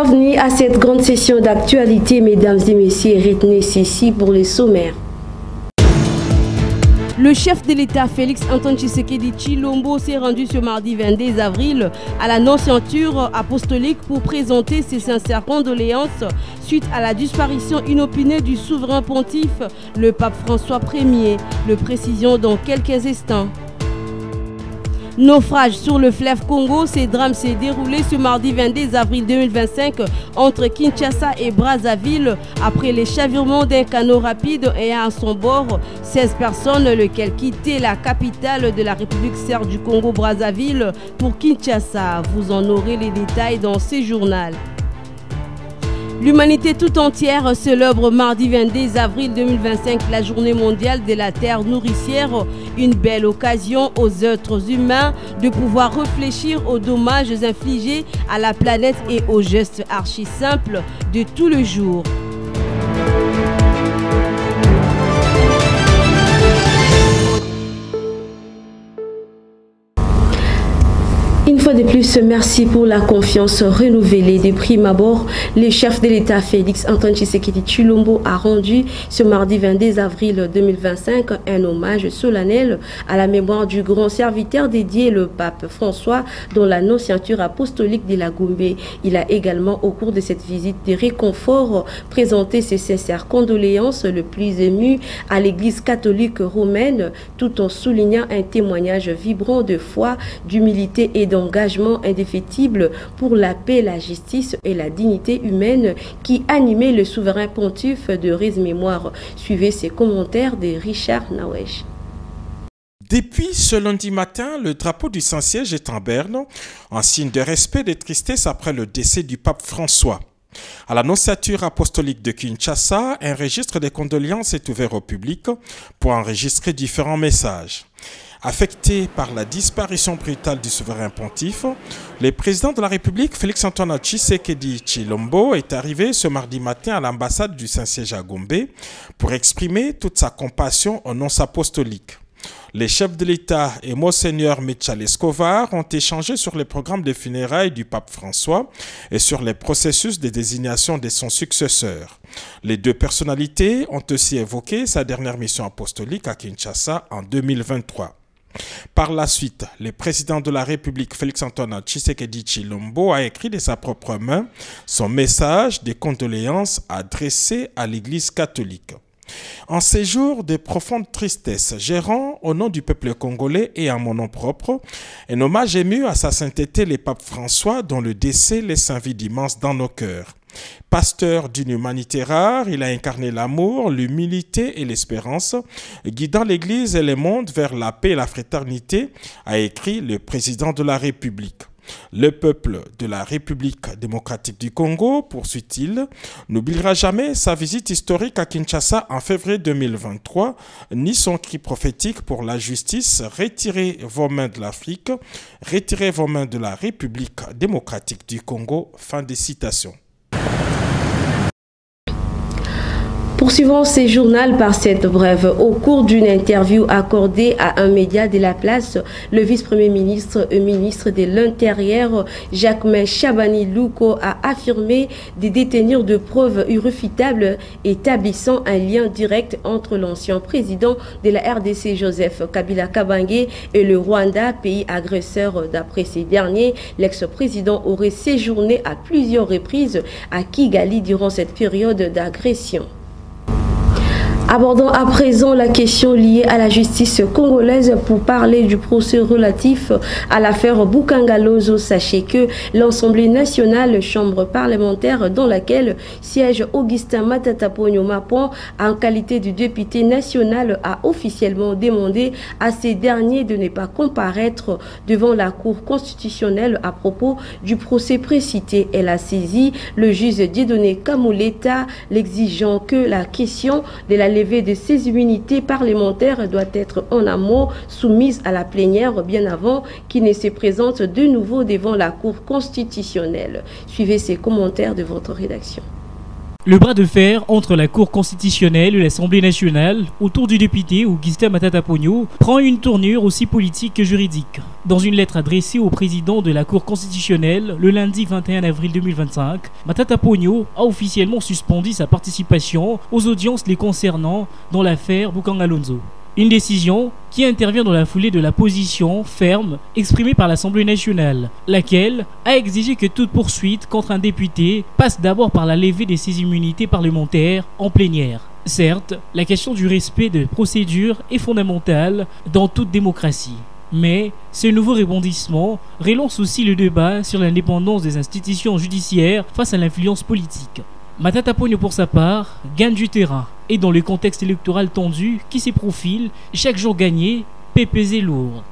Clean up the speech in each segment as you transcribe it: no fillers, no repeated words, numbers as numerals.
Bienvenue à cette grande session d'actualité, mesdames et messieurs. Retenez ceci pour les sommaires. Le chef de l'État, Félix Antoine Tshisekedi Tshilombo, s'est rendu ce mardi 22 avril à la Nonciature apostolique pour présenter ses sincères condoléances suite à la disparition inopinée du souverain pontife, le pape François Ier. Le précision dans quelques instants. Naufrage sur le fleuve Congo, ce drame s'est déroulé ce mardi 22 avril 2025 entre Kinshasa et Brazzaville après les chavirements d'un canot rapide ayant à son bord 16 personnes, lesquelles quittaient la capitale de la République serbe du Congo Brazzaville pour Kinshasa. Vous en aurez les détails dans ce journal. L'humanité tout entière célèbre mardi 22 avril 2025 la journée mondiale de la terre nourricière, une belle occasion aux êtres humains de pouvoir réfléchir aux dommages infligés à la planète et aux gestes archi simples de tout le jour. Une fois de plus, merci pour la confiance renouvelée. De prime abord, le chef de l'État Félix Antoine Tshisekedi Tshilombo a rendu ce mardi 22 avril 2025 un hommage solennel à la mémoire du grand serviteur dédié, le pape François, dans la Nonciature apostolique de la Gombe. Il a également, au cours de cette visite de réconfort, présenté ses sincères condoléances le plus ému à l'Église catholique romaine, tout en soulignant un témoignage vibrant de foi, d'humilité et d'engagement indéfectible pour la paix, la justice et la dignité humaine qui animait le souverain pontife de Riz Mémoire. Suivez ces commentaires de Richard Nawesh. Depuis ce lundi matin, le drapeau du Saint-Siège est en berne, en signe de respect et de tristesse après le décès du pape François. À la Nonciature apostolique de Kinshasa, un registre de condoléances est ouvert au public pour enregistrer différents messages. Affecté par la disparition brutale du souverain pontife, le président de la République, Félix Antoine Tshisekedi Tshilombo, est arrivé ce mardi matin à l'ambassade du Saint-Siège à Gombe pour exprimer toute sa compassion aux nonces apostoliques. Les chefs de l'État et Monseigneur Michal Escovar ont échangé sur le programme de funérailles du pape François et sur les processus de désignation de son successeur. Les deux personnalités ont aussi évoqué sa dernière mission apostolique à Kinshasa en 2023. Par la suite, le président de la République, Félix Antoine Tshisekedi Tshilombo, a écrit de sa propre main son message de condoléances adressé à l'Église catholique. En ces jours de profonde tristesse, je rends au nom du peuple congolais et à mon nom propre un hommage ému à sa sainteté le pape François, dont le décès laisse un vide immense dans nos cœurs. Pasteur d'une humanité rare, il a incarné l'amour, l'humilité et l'espérance, guidant l'Église et le monde vers la paix et la fraternité, a écrit le président de la République. Le peuple de la République démocratique du Congo, poursuit-il, n'oubliera jamais sa visite historique à Kinshasa en février 2023, ni son cri prophétique pour la justice. Retirez vos mains de l'Afrique, retirez vos mains de la République démocratique du Congo. Fin de citation. Poursuivons ces journaux par cette brève. Au cours d'une interview accordée à un média de la place, le vice-premier ministre et ministre de l'Intérieur, Jacquemain Chabani Louko, a affirmé de détenir de preuves irréfutables établissant un lien direct entre l'ancien président de la RDC, Joseph Kabila Kabange, et le Rwanda, pays agresseur. D'après ces derniers, l'ex-président aurait séjourné à plusieurs reprises à Kigali durant cette période d'agression. Abordons à présent la question liée à la justice congolaise pour parler du procès relatif à l'affaire Boukangalozo. Sachez que l'Assemblée nationale, chambre parlementaire dans laquelle siège Augustin Matata Ponyo Mapon, en qualité de député national, a officiellement demandé à ces derniers de ne pas comparaître devant la Cour constitutionnelle à propos du procès précité. Elle a saisi le juge Dieudonné Kamoleta, l'exigeant que la question de la levée de ces immunités parlementaires doit être en amont soumise à la plénière bien avant qu'il ne se présente de nouveau devant la Cour constitutionnelle. Suivez ces commentaires de votre rédaction. Le bras de fer entre la Cour constitutionnelle et l'Assemblée nationale autour du député Augustin Matata Ponyo prend une tournure aussi politique que juridique. Dans une lettre adressée au président de la Cour constitutionnelle le lundi 21 avril 2025, Matata Ponyo a officiellement suspendu sa participation aux audiences les concernant dans l'affaire Bukang Alonso. Une décision qui intervient dans la foulée de la position ferme exprimée par l'Assemblée nationale, laquelle a exigé que toute poursuite contre un député passe d'abord par la levée de ses immunités parlementaires en plénière. Certes, la question du respect de procédures est fondamentale dans toute démocratie. Mais ce nouveau rebondissement relance aussi le débat sur l'indépendance des institutions judiciaires face à l'influence politique. Matata Ponyo, pour sa part, gagne du terrain. Et dans le contexte électoral tendu qui s'y profile, chaque jour gagné peut peser lourd.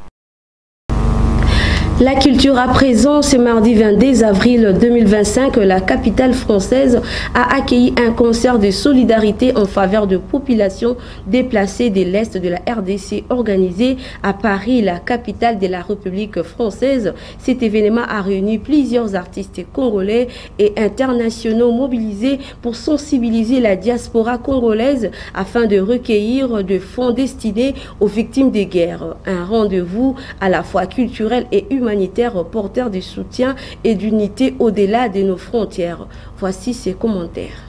La culture à présent, ce mardi 22 avril 2025, la capitale française a accueilli un concert de solidarité en faveur de populations déplacées de l'Est de la RDC organisé à Paris, la capitale de la République française. Cet événement a réuni plusieurs artistes congolais et internationaux mobilisés pour sensibiliser la diaspora congolaise afin de recueillir des fonds destinés aux victimes des guerres. Un rendez-vous à la fois culturel et humanitaire porteur de soutien et d'unité au-delà de nos frontières. Voici ses commentaires.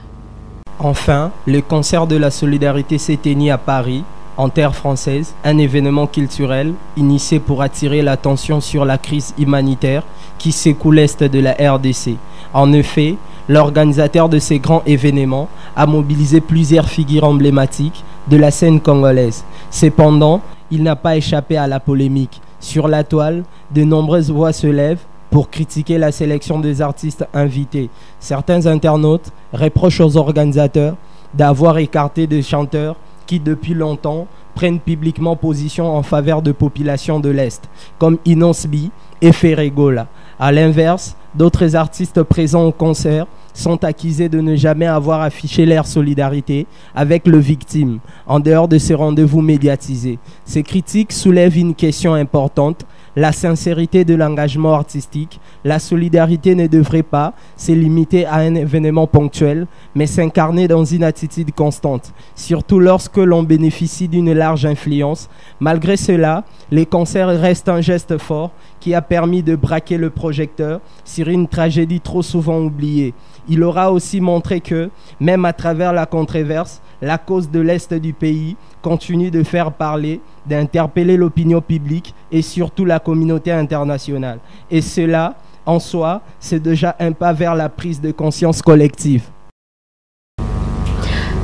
Enfin, le concert de la solidarité s'est tenu à Paris, en terre française, un événement culturel initié pour attirer l'attention sur la crise humanitaire qui secoue l'Est de la RDC. En effet, l'organisateur de ces grands événements a mobilisé plusieurs figures emblématiques de la scène congolaise. Cependant, il n'a pas échappé à la polémique. Sur la toile, de nombreuses voix se lèvent pour critiquer la sélection des artistes invités. Certains internautes reprochent aux organisateurs d'avoir écarté des chanteurs qui, depuis longtemps, prennent publiquement position en faveur de populations de l'Est, comme Inosbi et Ferregola. A l'inverse, d'autres artistes présents au concert sont accusés de ne jamais avoir affiché leur solidarité avec les victimes, en dehors de ces rendez-vous médiatisés. Ces critiques soulèvent une question importante, la sincérité de l'engagement artistique. La solidarité ne devrait pas se limiter à un événement ponctuel, mais s'incarner dans une attitude constante, surtout lorsque l'on bénéficie d'une large influence. Malgré cela, les concerts restent un geste fort qui a permis de braquer le projecteur sur une tragédie trop souvent oubliée. Il aura aussi montré que, même à travers la controverse, la cause de l'Est du pays continue de faire parler, d'interpeller l'opinion publique et surtout la communauté internationale. Et cela, en soi, c'est déjà un pas vers la prise de conscience collective.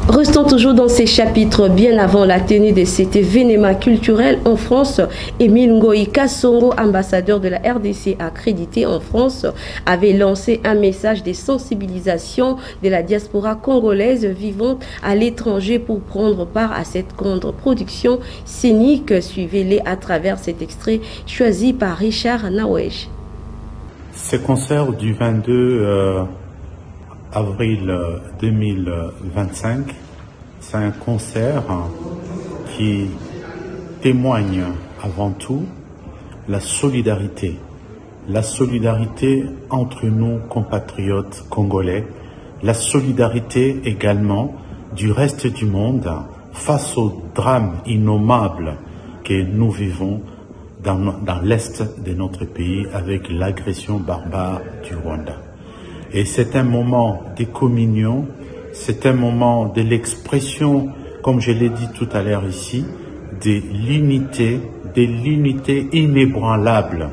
Restons toujours dans ces chapitres. Bien avant la tenue de cet événement culturel en France, Émile Ngoï Kassongo, ambassadeur de la RDC accrédité en France, avait lancé un message de sensibilisation de la diaspora congolaise vivant à l'étranger pour prendre part à cette grande production scénique. Suivez-les à travers cet extrait choisi par Richard Nawej. Ce concert du 22 avril 2025, c'est un concert qui témoigne avant tout la solidarité entre nos compatriotes congolais, la solidarité également du reste du monde face au drame innommable que nous vivons dans l'est de notre pays avec l'agression barbare du Rwanda. Et c'est un moment de communion, c'est un moment de l'expression, comme je l'ai dit tout à l'heure ici, de l'unité inébranlable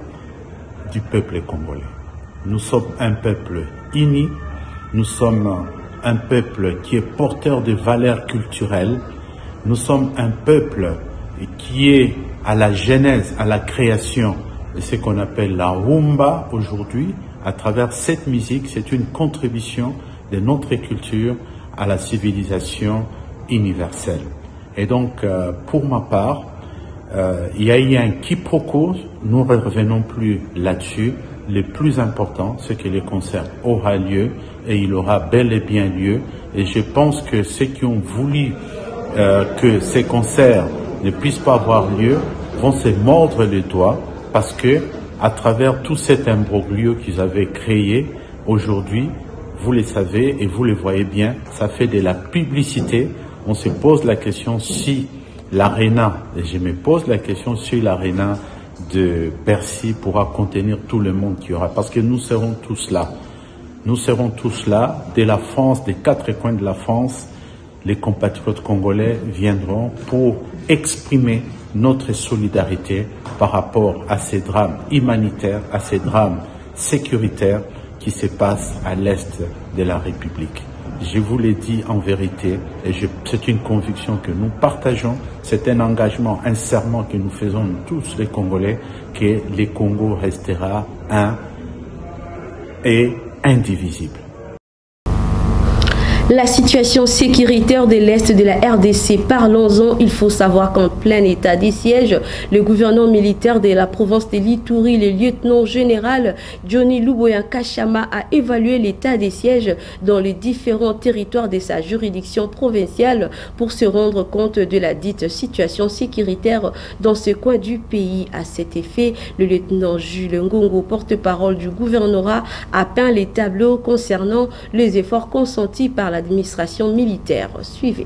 du peuple congolais. Nous sommes un peuple uni, nous sommes un peuple qui est porteur de valeurs culturelles, nous sommes un peuple qui est à la genèse, à la création de ce qu'on appelle la rumba aujourd'hui. À travers cette musique, c'est une contribution de notre culture à la civilisation universelle. Et donc, pour ma part, il y a eu un quiproquo, nous ne revenons plus là-dessus. Le plus important, c'est que le concert aura lieu et il aura bel et bien lieu. Et je pense que ceux qui ont voulu que ces concerts ne puissent pas avoir lieu vont se mordre les doigts parce que à travers tout cet imbroglio qu'ils avaient créé, aujourd'hui, vous le savez et vous le voyez bien, ça fait de la publicité. On se pose la question si l'aréna, et je me pose la question si l'aréna de Bercy pourra contenir tout le monde qu'il y aura, parce que nous serons tous là. Nous serons tous là, de la France, des quatre coins de la France, les compatriotes congolais viendront pour exprimer notre solidarité par rapport à ces drames humanitaires, à ces drames sécuritaires qui se passent à l'est de la République. Je vous l'ai dit en vérité, et c'est une conviction que nous partageons, c'est un engagement, un serment que nous faisons tous les Congolais, que le Congo restera un et indivisible. La situation sécuritaire de l'Est de la RDC, parlons-en. Il faut savoir qu'en plein état de siège, le gouverneur militaire de la province de l'Ituri, le lieutenant-général Johnny Luboya Kachama, a évalué l'état des sièges dans les différents territoires de sa juridiction provinciale pour se rendre compte de la dite situation sécuritaire dans ce coin du pays. À cet effet, le lieutenant Jules Ngongo, porte-parole du gouvernorat, a peint les tableaux concernant les efforts consentis par l'administration militaire. Suivez.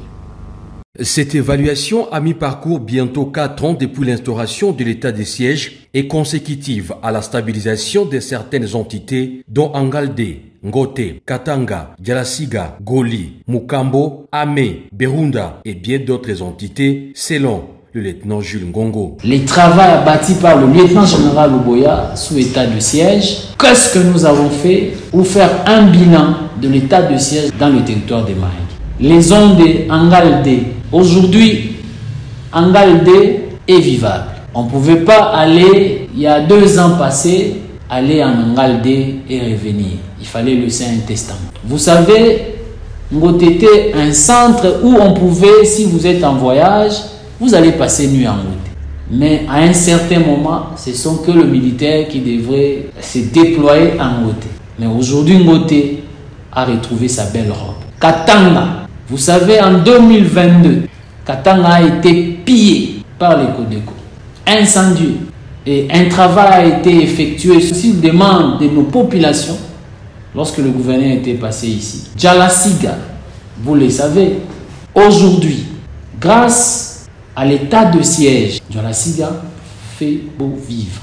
Cette évaluation à mi-parcours, bientôt 4 ans depuis l'instauration de l'état des sièges, est consécutive à la stabilisation de certaines entités dont Angalde, Ngote, Katanga, Dialasiga, Goli, Mukambo, Amé, Berunda et bien d'autres entités selon le lieutenant Jules Ngongo. Les travaux bâtis par le lieutenant-général Luboya sous état de siège, qu'est-ce que nous avons fait pour faire un bilan de l'état de siège dans le territoire de Mahagi? Les zones de Angalde, aujourd'hui, Angalde est vivable. On ne pouvait pas aller, il y a 2 ans passés, aller en Angalde et revenir. Il fallait laisser un testament. Vous savez, Ngote était un centre où on pouvait, si vous êtes en voyage, vous allez passer nuit en Ngote. Mais à un certain moment, ce sont que le militaire qui devrait se déployer en Ngote. Mais aujourd'hui, Ngote a retrouvé sa belle robe. Katanga, vous savez, en 2022, Katanga a été pillé par les Codeco, incendié. Et un travail a été effectué sur demande de nos populations lorsque le gouverneur était passé ici. Dialasiga, vous le savez, aujourd'hui, grâce à l'état de siège, Dialasiga fait beau vivre.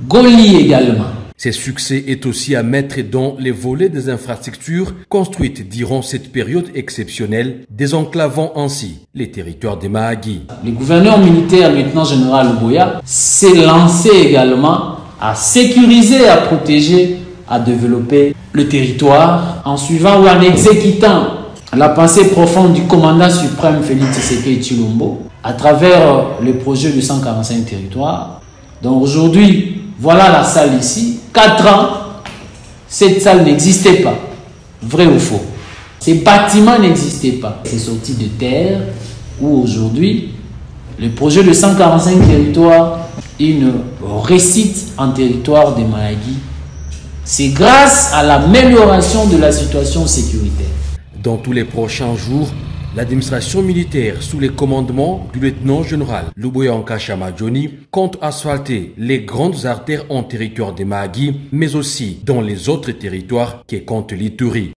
Goli également. Ce succès est aussi à mettre dans les volets des infrastructures construites durant cette période exceptionnelle, désenclavant ainsi les territoires de Mahagi. Le gouverneur militaire, lieutenant-général Luboya, s'est lancé également à sécuriser, à protéger, à développer le territoire en suivant ou en exécutant la pensée profonde du commandant suprême Félix Tshisekedi Tshilombo à travers le projet de 145 territoires. Donc aujourd'hui, voilà la salle ici. 4 ans, cette salle n'existait pas. Vrai ou faux? Ces bâtiments n'existaient pas. C'est sorti de terre où aujourd'hui, le projet de 145 territoires, une réussite en territoire de Mahagi. C'est grâce à l'amélioration de la situation sécuritaire. Dans tous les prochains jours, l'administration militaire sous le commandement du lieutenant-général Luboya Kachama Johnny compte asphalter les grandes artères en territoire de Mahagi, mais aussi dans les autres territoires qui comptent l'Ituri.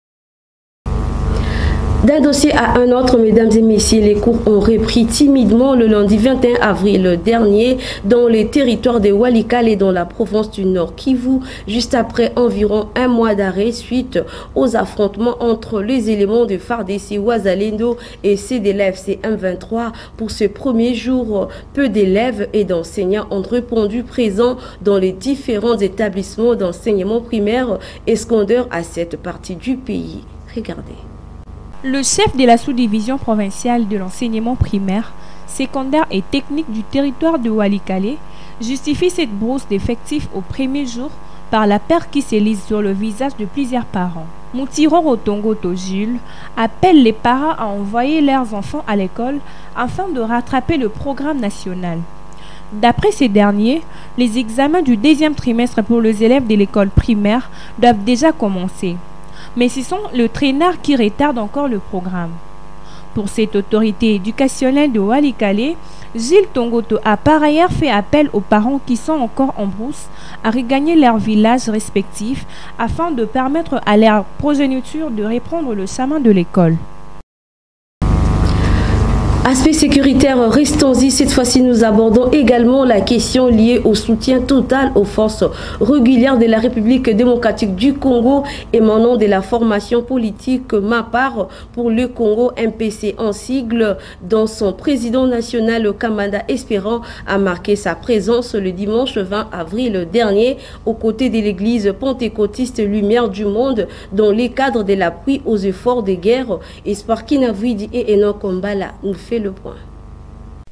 D'un dossier à un autre, mesdames et messieurs, les cours ont repris timidement le lundi 21 avril dernier dans les territoires de Walikale et dans la province du Nord Kivu, juste après environ 1 mois d'arrêt suite aux affrontements entre les éléments de FARDC Wazalendo et CDLFC M23. Pour ce premier jour, peu d'élèves et d'enseignants ont répondu présents dans les différents établissements d'enseignement primaire et secondaire à cette partie du pays. Regardez. Le chef de la sous-division provinciale de l'enseignement primaire, secondaire et technique du territoire de Walikale justifie cette brousse d'effectifs au premier jour par la peur qui se lise sur le visage de plusieurs parents. Moutiron Rotongo Tojul appelle les parents à envoyer leurs enfants à l'école afin de rattraper le programme national. D'après ces derniers, les examens du 2e trimestre pour les élèves de l'école primaire doivent déjà commencer. Mais ce sont le traînard qui retarde encore le programme. Pour cette autorité éducationnelle de Walikale, Gilles Tongoto a par ailleurs fait appel aux parents qui sont encore en brousse à regagner leurs villages respectifs afin de permettre à leur progéniture de reprendre le chemin de l'école. Aspect sécuritaire, restons-y. Cette fois-ci, nous abordons également la question liée au soutien total aux forces régulières de la République démocratique du Congo émanant de la formation politique MAPAR pour le Congo, MPC en sigle, dont son président national Kamanda Espérant a marqué sa présence le dimanche 20 avril dernier aux côtés de l'église pentecôtiste Lumière du Monde dans les cadres de l'appui aux efforts de guerre. Espoir Kinavouidi et Enoch Mbala nous fait le point.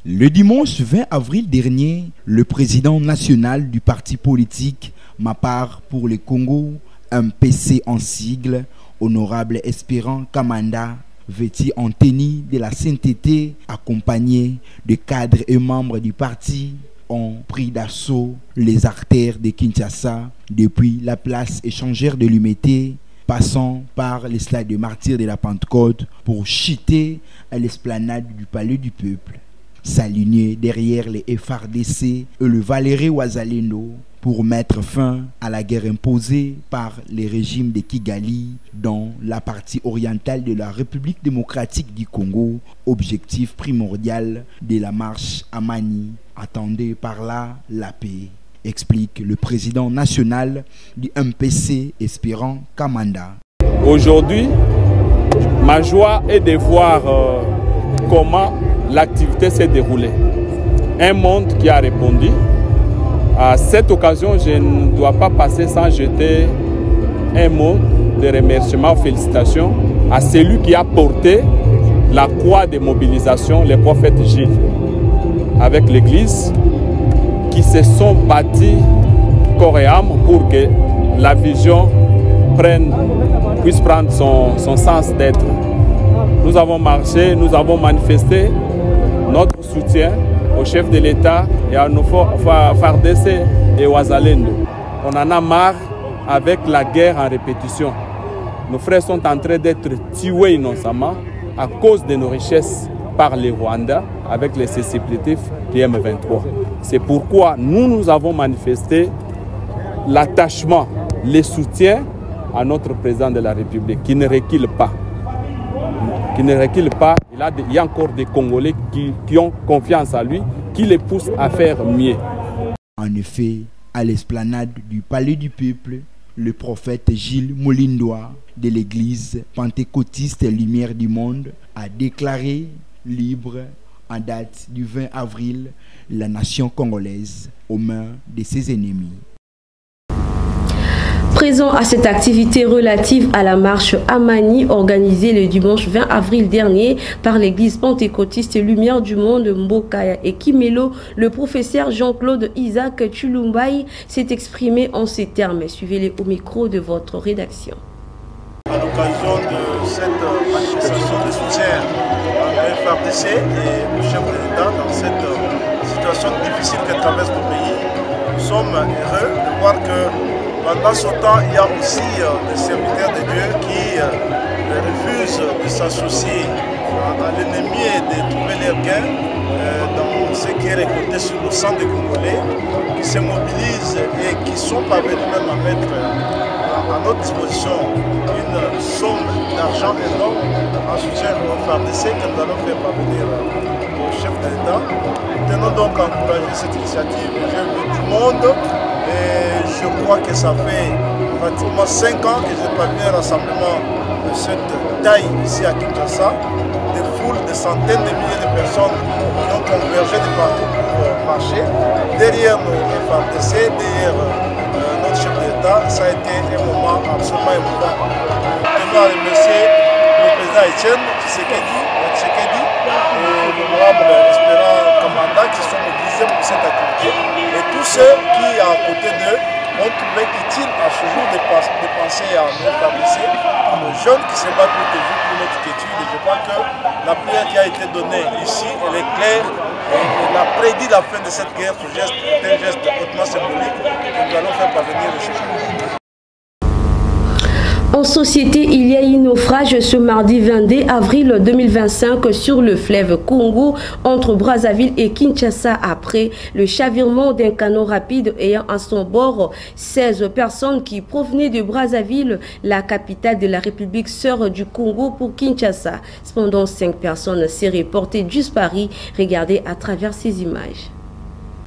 Le dimanche 20 avril dernier, le président national du parti politique MAPAR pour le Congo, MPC en sigle, honorable Espérant Kamanda, vêtu en tenue de la sainteté, accompagné de cadres et membres du parti, ont pris d'assaut les artères de Kinshasa depuis la place échangère de l'Humité, passant par l'esclave de martyrs de la Pentecôte pour chuter à l'esplanade du Palais du Peuple, s'aligner derrière les FRDC et le Valérie Ouazalendo pour mettre fin à la guerre imposée par les régimes de Kigali dans la partie orientale de la République démocratique du Congo, objectif primordial de la marche à Mani, attendée par là la paix, explique le président national du MPC, Espérant Kamanda. Aujourd'hui, ma joie est de voir comment l'activité s'est déroulée. Un monde qui a répondu. À cette occasion, je ne dois pas passer sans jeter un mot de remerciement, félicitations à celui qui a porté la croix de mobilisation, le prophète Gilles, avec l'Église, qui se sont bâtis corps et âme pour que la vision puisse prendre son sens d'être. Nous avons marché, nous avons manifesté notre soutien au chef de l'État et à nos FARDC et Ouazalendo. On en a marre avec la guerre en répétition. Nos frères sont en train d'être tués innocemment à cause de nos richesses par les Rwandais avec les supplétifs du M23. C'est pourquoi nous avons manifesté l'attachement, le soutien à notre président de la République qui ne recule pas. Qui ne recule pas. Il y a encore des Congolais qui ont confiance en lui, qui les poussent à faire mieux. En effet, à l'esplanade du Palais du Peuple, le prophète Gilles Molindois de l'église pentecôtiste Lumière du Monde a déclaré libre en date du 20 avril la nation congolaise aux mains de ses ennemis. Présent à cette activité relative à la marche Amani organisée le dimanche 20 avril dernier par l'église pentecôtiste Lumière du Monde Mbokaya et Kimelo, le professeur Jean-Claude Isaac Chulumbai s'est exprimé en ces termes. Suivez-les au micro de votre rédaction. À l'occasion de cette manifestation de soutien à la FRDC et au chef de l'État dans cette situation difficile que traverse le pays, nous sommes heureux de voir que pendant ce temps, il y a aussi des serviteurs de Dieu qui refusent de s'associer à l'ennemi et de trouver leur gain dans ce qui est récolté sur le sang des Congolais, qui se mobilisent et qui sont parvenus même à mettre à notre disposition une somme d'argent énorme en soutien au FARDC que nous allons faire parvenir au chef de l'État. Nous tenons donc à encourager cette initiative du monde. Et je crois que ça fait pratiquement 5 ans que j'ai pas vu un rassemblement de cette taille ici à Kinshasa. Des foules, des centaines de milliers de personnes qui ont convergé de partout pour marcher. Derrière nos FARDC, derrière notre chef d'État, ça a été un moment absolument émouvant. Je tenais à remercier le président Etienne Tshisekedi et l'honorable Espérant Kamanda qui sont mobilisés pour cette activité. Et tous ceux qui, à côté d'eux, ont trouvé utile à ce jour de penser à nos FARDC, à nos jeunes qui se battent pour notre quiétude. Et je crois que la prière qui a été donnée ici, elle est claire. Et elle a prédit la fin de cette guerre. Ce geste est un geste hautement symbolique que nous allons faire parvenir le chef. En société, il y a eu naufrage ce mardi 22 avril 2025 sur le fleuve Congo entre Brazzaville et Kinshasa après le chavirement d'un canot rapide ayant à son bord 16 personnes qui provenaient de Brazzaville, la capitale de la République sœur du Congo pour Kinshasa. Cependant, 5 personnes seraient portées disparues. Regardez à travers ces images.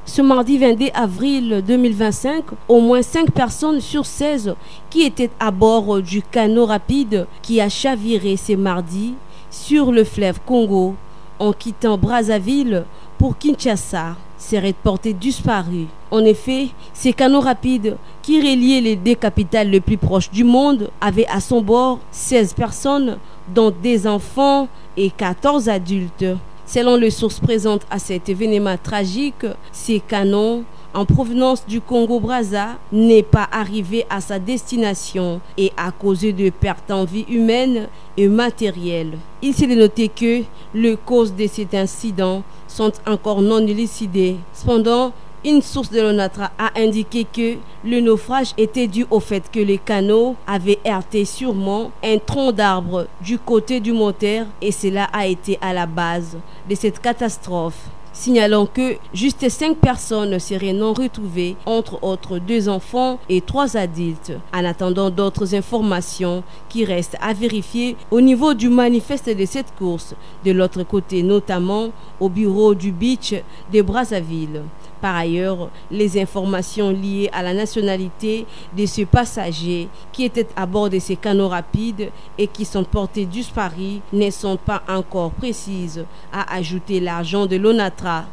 Ce mardi 22 avril 2025, au moins 5 personnes sur 16 qui étaient à bord du canot rapide qui a chaviré ce mardi sur le fleuve Congo en quittant Brazzaville pour Kinshasa seraient portées disparues. En effet, ces canots rapides qui reliaient les deux capitales les plus proches du monde avaient à son bord 16 personnes, dont des enfants et 14 adultes. Selon les sources présentes à cet événement tragique, ces canons en provenance du Congo-Brazza n'est pas arrivé à sa destination et a causé de pertes en vie humaine et matérielle. Il s'est noté que les causes de cet incident sont encore non élucidées. Cependant, une source de l'ONATRA a indiqué que le naufrage était dû au fait que les canots avaient heurté sûrement un tronc d'arbre du côté du moteur et cela a été à la base de cette catastrophe. Signalant que juste 5 personnes seraient non retrouvées, entre autres 2 enfants et 3 adultes, en attendant d'autres informations qui restent à vérifier au niveau du manifeste de cette course, de l'autre côté notamment au bureau du beach de Brazzaville. Par ailleurs, les informations liées à la nationalité de ce passager qui était à bord de ces canots rapides et qui sont portés disparus ne sont pas encore précises, a ajouté l'agent de l'ONATRA.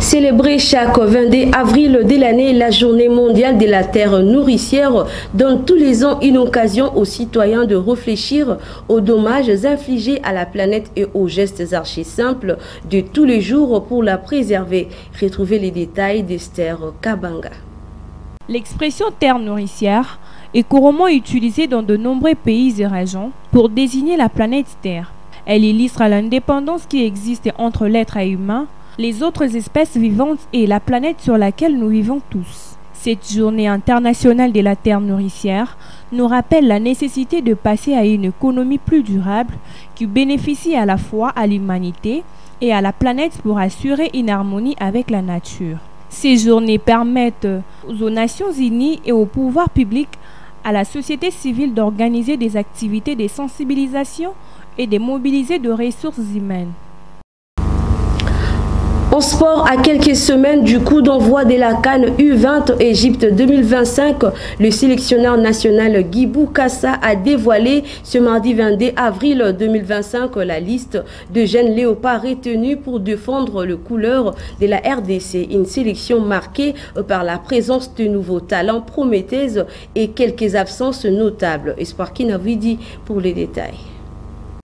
Célébrer chaque 22 avril de l'année la journée mondiale de la terre nourricière donne tous les ans une occasion aux citoyens de réfléchir aux dommages infligés à la planète et aux gestes archi simples de tous les jours pour la préserver. Retrouvez les détails d'Esther Kabanga. L'expression terre nourricière est couramment utilisée dans de nombreux pays et régions pour désigner la planète Terre. Elle illustre l'indépendance qui existe entre l'être humain, les autres espèces vivantes et la planète sur laquelle nous vivons tous. Cette journée internationale de la terre nourricière nous rappelle la nécessité de passer à une économie plus durable qui bénéficie à la fois à l'humanité et à la planète pour assurer une harmonie avec la nature. Ces journées permettent aux Nations Unies et au pouvoir public, à la société civile d'organiser des activités de sensibilisation et de mobiliser de ressources humaines. En sport, à quelques semaines du coup d'envoi de la CAN U20 Égypte 2025, le sélectionneur national Guy Boukassa a dévoilé ce mardi 22 avril 2025 la liste de jeunes léopards retenus pour défendre les couleurs de la RDC. Une sélection marquée par la présence de nouveaux talents prometteuses et quelques absences notables. Espoir Kinavidi pour les détails.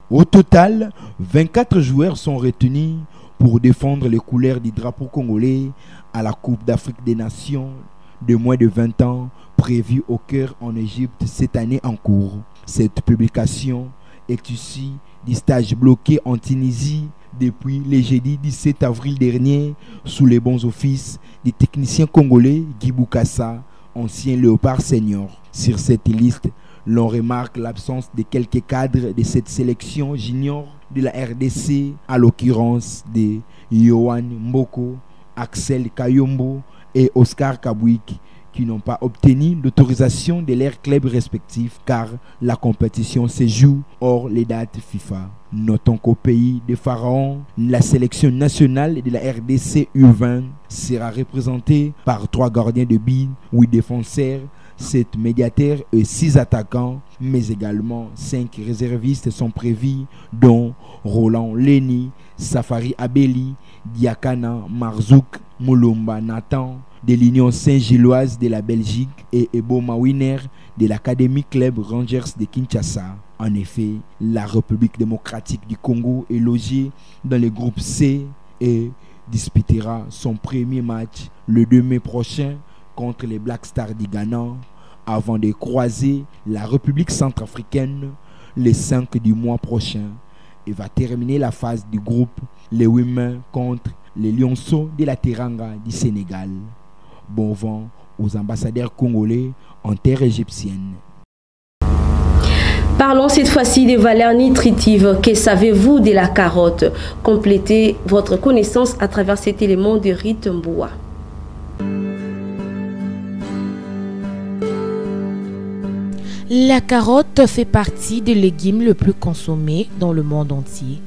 Au total, 24 joueurs sont retenus pour défendre les couleurs du drapeau congolais à la Coupe d'Afrique des Nations de moins de 20 ans prévue au Caire en Égypte cette année en cours. Cette publication est issue du stage bloqué en Tunisie depuis le jeudi 17 avril dernier sous les bons offices du technicien congolais Guy Boukassa, ancien léopard senior. Sur cette liste, l'on remarque l'absence de quelques cadres de cette sélection junior de la RDC, à l'occurrence de Yohan Mboko, Axel Kayombo et Oscar Kabouik, qui n'ont pas obtenu l'autorisation de leurs clubs respectifs car la compétition se joue hors les dates FIFA. Notons qu'au pays des pharaons, la sélection nationale de la RDC U20 sera représentée par 3 gardiens de but, 8 défenseurs, 7 médiateurs et 6 attaquants, mais également 5 réservistes sont prévus, dont Roland Leni, Safari Abeli, Diakana Marzouk, Moulumba Nathan, de l'Union Saint-Gilloise de la Belgique et Ebo Mawiner de l'Académie Club Rangers de Kinshasa. En effet, la République démocratique du Congo est logée dans le groupe C et disputera son premier match le 2 mai prochain contre les Black Stars du Ghana avant de croiser la République centrafricaine le 5 du mois prochain et va terminer la phase du groupe le 8 mai contre les Lionceaux de la Teranga du Sénégal. Bon vent aux ambassadeurs congolais en terre égyptienne. Parlons cette fois-ci des valeurs nutritives. Que savez-vous de la carotte? Complétez votre connaissance à travers cet élément de Rite Mboua. La carotte fait partie des légumes les plus consommés dans le monde entier.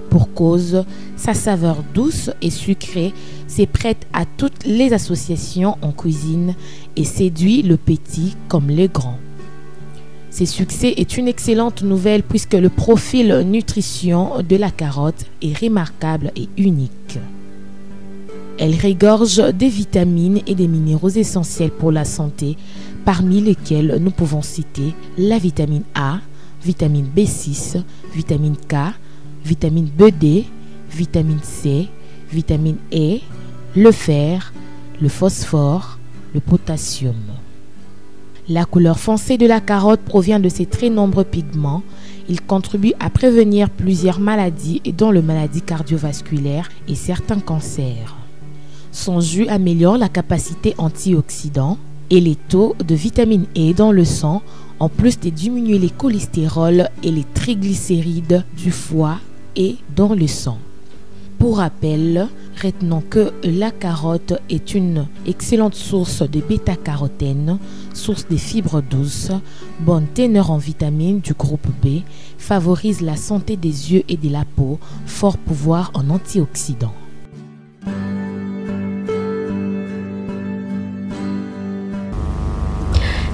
Pour cause, sa saveur douce et sucrée se prête à toutes les associations en cuisine et séduit le petit comme le grand. Ce succès est une excellente nouvelle puisque le profil nutrition de la carotte est remarquable et unique. Elle regorge des vitamines et des minéraux essentiels pour la santé, parmi lesquels nous pouvons citer la vitamine A, vitamine B6, vitamine K, vitamine BD, vitamine C, vitamine E, le fer, le phosphore, le potassium. La couleur foncée de la carotte provient de ses très nombreux pigments. Il contribue à prévenir plusieurs maladies, dont les maladies cardiovasculaires et certains cancers. Son jus améliore la capacité antioxydant et les taux de vitamine E dans le sang, en plus de diminuer les cholestérols et les triglycérides du foie et dans le sang. Pour rappel, retenons que la carotte est une excellente source de bêta-carotène, source de fibres douces, bonne teneur en vitamines du groupe B, favorise la santé des yeux et de la peau, fort pouvoir en antioxydants.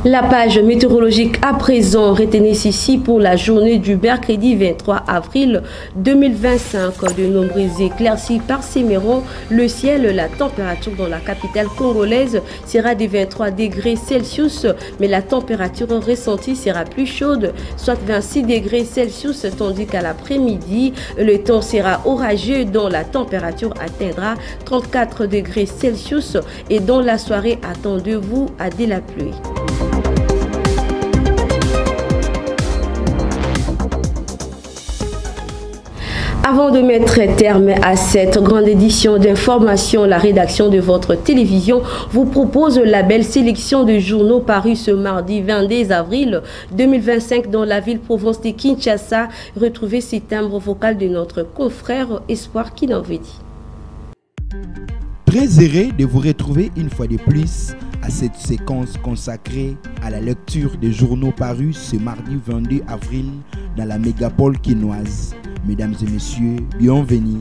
La page météorologique à présent, retenez ici pour la journée du mercredi 23 avril 2025. De nombreuses éclaircies parsemeront le ciel. La température dans la capitale congolaise sera de 23 degrés Celsius, mais la température ressentie sera plus chaude, soit 26 degrés Celsius, tandis qu'à l'après-midi, le temps sera orageux dont la température atteindra 34 degrés Celsius et dans la soirée, attendez-vous à de la pluie. Avant de mettre terme à cette grande édition d'information, la rédaction de votre télévision vous propose la belle sélection de journaux parus ce mardi 22 avril 2025 dans la ville-province de Kinshasa. Retrouvez ces timbres vocaux de notre confrère Espoir Kinanvedi. Très heureux de vous retrouver une fois de plus à cette séquence consacrée à la lecture des journaux parus ce mardi 22 avril dans la mégapole quinoise. Mesdames et messieurs, bienvenue.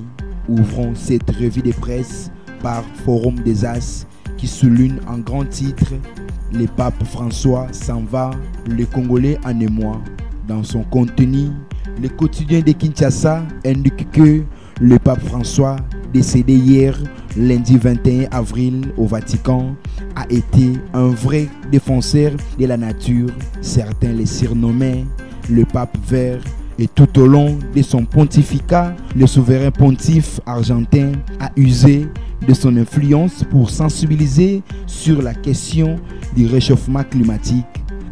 Ouvrons cette revue de presse par Forum des As qui souligne en grand titre « Le pape François s'en va, le Congolais en émoi ». Dans son contenu, le quotidien de Kinshasa indique que le pape François, décédé hier, lundi 21 avril au Vatican, a été un vrai défenseur de la nature. Certains le surnommaient le pape vert. Et tout au long de son pontificat, le souverain pontife argentin a usé de son influence pour sensibiliser sur la question du réchauffement climatique.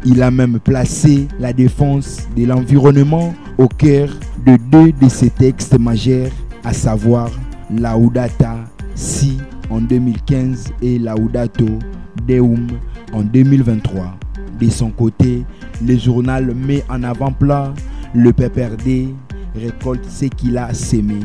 Il a même placé la défense de l'environnement au cœur de deux de ses textes majeurs, à savoir Laudata Si en 2015 et Laudato Deum en 2023. De son côté, le journal met en avant-plan le PPRD récolte ce qu'il a sémé.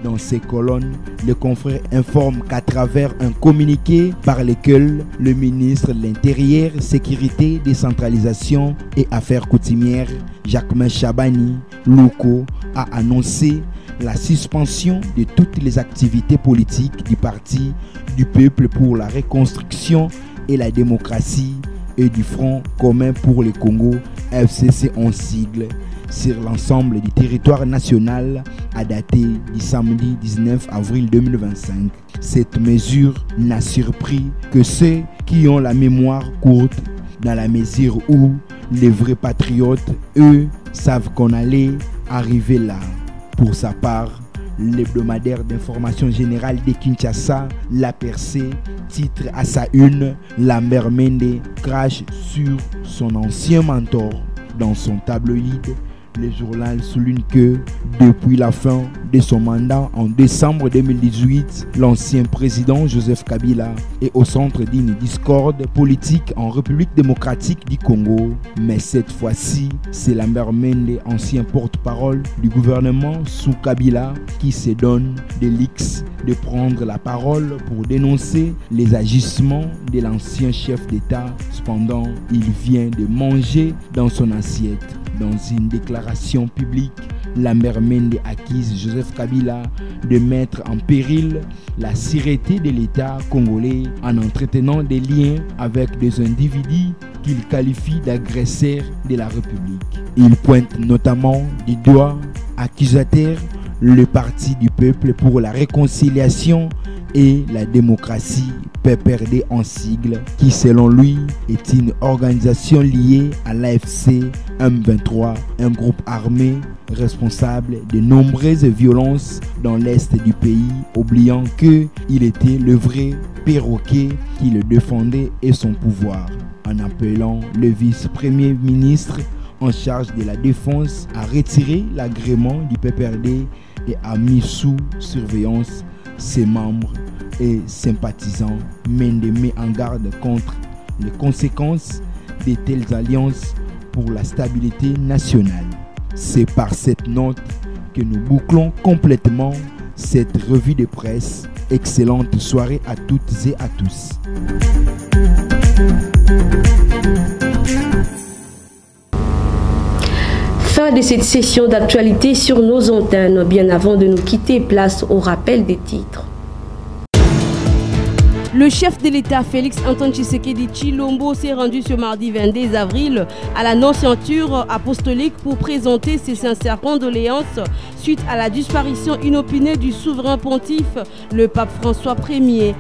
Dans ces colonnes, le confrère informe qu'à travers un communiqué par lequel le ministre de l'Intérieur, Sécurité, Décentralisation et Affaires coutumières, Jacquemain Chabani Louko, a annoncé la suspension de toutes les activités politiques du Parti du Peuple pour la Reconstruction et la Démocratie et du Front commun pour le Congo, FCC en sigle, sur l'ensemble du territoire national à dater du samedi 19 avril 2025. Cette mesure n'a surpris que ceux qui ont la mémoire courte, dans la mesure où les vrais patriotes, eux, savent qu'on allait arriver là. Pour sa part, l'hebdomadaire d'information générale de Kinshasa, La Percée, titre à sa une « Lambert Mende crache sur son ancien mentor ». Dans son tabloïd, Le journal souligne que depuis la fin de son mandat en décembre 2018, l'ancien président Joseph Kabila est au centre d'une discorde politique en République démocratique du Congo. Mais cette fois-ci, c'est Lambert Mende, ancien porte-parole du gouvernement sous Kabila, qui se donne de l'X de prendre la parole pour dénoncer les agissements de l'ancien chef d'État. Cependant, il vient de manger dans son assiette. Dans une déclaration publique, Lambert Mende accuse Joseph Kabila de mettre en péril la sûreté de l'État congolais en entretenant des liens avec des individus qu'il qualifie d'agresseurs de la République. Il pointe notamment du doigt accusateur le Parti du peuple pour la réconciliation et la démocratie, PPRD en sigle, qui selon lui est une organisation liée à l'AFC M23, un groupe armé responsable de nombreuses violences dans l'est du pays, oubliant qu'il était le vrai perroquet qui le défendait et son pouvoir, en appelant le vice-premier ministre en charge de la défense à retirer l'agrément du PPRD et a mis sous surveillance ses membres et sympathisants. Mende met en garde contre les conséquences de telles alliances pour la stabilité nationale. C'est par cette note que nous bouclons complètement cette revue de presse. Excellente soirée à toutes et à tous. Fin de cette session d'actualité sur nos antennes. Bien avant de nous quitter, place au rappel des titres. Le chef de l'État, Félix Antoine Tshisekedi Tshilombo, s'est rendu ce mardi 22 avril à la Nonce-Ceinture apostolique pour présenter ses sincères condoléances suite à la disparition inopinée du souverain pontife, le pape François Ier.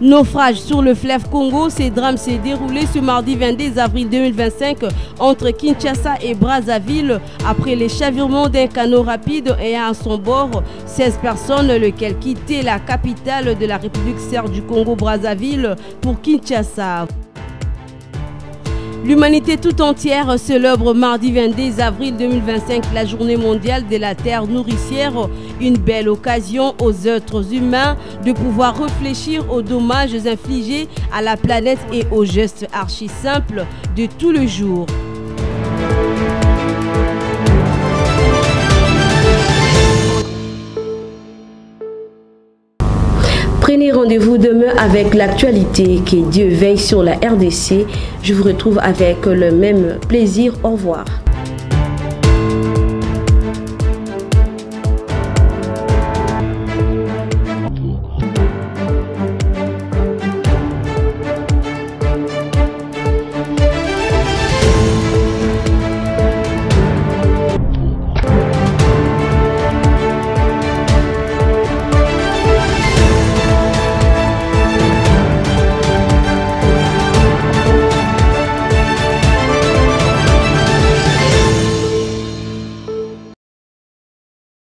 Naufrage sur le fleuve Congo, ce drame s'est déroulé ce mardi 22 avril 2025 entre Kinshasa et Brazzaville après les chavirements d'un canot rapide ayant à son bord 16 personnes, lesquelles quittaient la capitale de la République serbe du Congo Brazzaville pour Kinshasa. L'humanité tout entière célèbre mardi 22 avril 2025 la journée mondiale de la terre nourricière, une belle occasion aux êtres humains de pouvoir réfléchir aux dommages infligés à la planète et aux gestes archi simples de tous les jours. Prenez rendez-vous demain avec l'actualité. Que Dieu veille sur la RDC. Je vous retrouve avec le même plaisir. Au revoir.